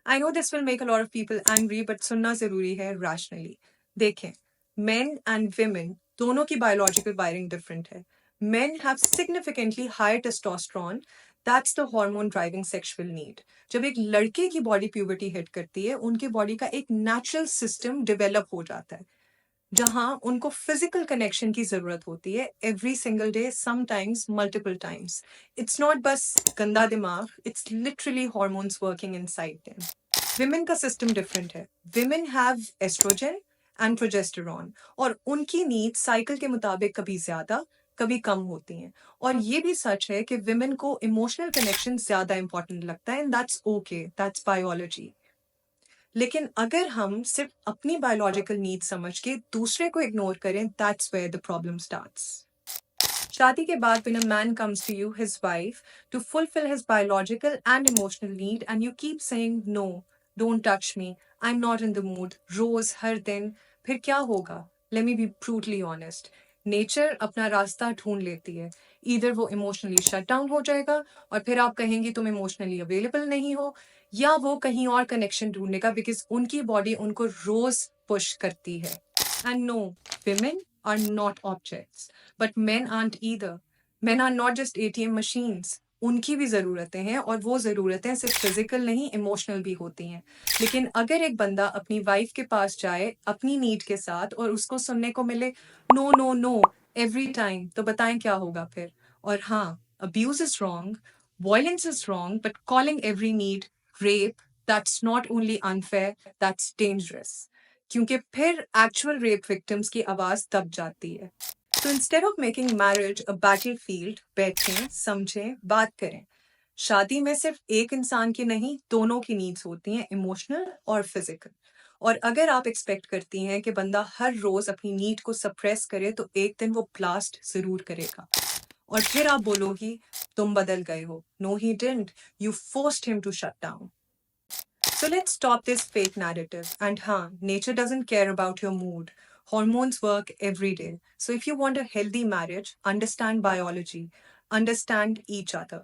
I know this will make a lot of people angry, but सुनना जरूरी है rationally. देखें, मेन एंड women दोनों की बायोलॉजिकल वायरिंग डिफरेंट है। Men have significantly higher testosterone. That's the hormone driving sexual need. जब एक लड़के की बॉडी प्यूबर्टी हिट करती है, उनकी बॉडी का एक नेचुरल सिस्टम डेवलप हो जाता है जहां उनको फिजिकल कनेक्शन की जरूरत होती है every single day, sometimes multiple times. It's not बस गंदा दिमाग, it's literally hormones working inside them. Women का सिस्टम डिफरेंट है। Women have oestrogen and progesterone, और उनकी नीड साइकिल के मुताबिक कभी ज्यादा कभी कम होती हैं। और ये भी सच है कि विमेन को इमोशनल कनेक्शन ज्यादा इंपॉर्टेंट लगता है, and that's okay, that's biology. लेकिन अगर हम सिर्फ अपनी बायोलॉजिकल नीड समझ के दूसरे को इग्नोर करें, that's where the problem starts. शादी के बाद when a man comes to you, his wife, to fulfill his biological and emotional need, and you keep saying no, don't touch me, I'm not in the mood, रोज हर दिन, फिर क्या होगा? Let me be brutally honest. Nature अपना रास्ता ढूंढ लेती है। इधर वो इमोशनली शट डाउन हो जाएगा और फिर आप कहेंगे तुम इमोशनली अवेलेबल नहीं हो, या वो कहीं और कनेक्शन ढूंढेगा बिकॉज उनकी बॉडी उनको रोज पुश करती है। And no, women are not objects. But men aren't either. Men are not just ATM machines. उनकी भी ज़रूरतें हैं, और वो ज़रूरतें सिर्फ फिजिकल नहीं, इमोशनल भी होती हैं। लेकिन अगर एक बंदा अपनी वाइफ के पास जाए अपनी नीड के साथ और उसको सुनने को मिले no no no every time, तो बताएं क्या होगा फिर? और हाँ, abuse is wrong, violence is wrong, but calling every need rape, that's not only unfair, that's dangerous. क्योंकि फिर एक्चुअल रेप विक्टिम्स की आवाज दब जाती है। तो instead of making marriage a battlefield, बैठें, समझें, बात करें। शादी में सिर्फ एक इंसान की नहीं, दोनों की नीड्स होती हैं, इमोशनल और फिजिकल। और अगर आप एक्सपेक्ट करती हैं कि बंदा हर रोज अपनी नीड को सप्रेस करे, तो एक दिन वो ब्लास्ट जरूर करेगा। और फिर आप बोलोगी तुम बदल गए हो। No he didn't, you forced him to shut down. So let's stop this fake narrative. And nature doesn't care about your mood. Hormones work every day. So if you want a healthy marriage, understand biology, understand each other.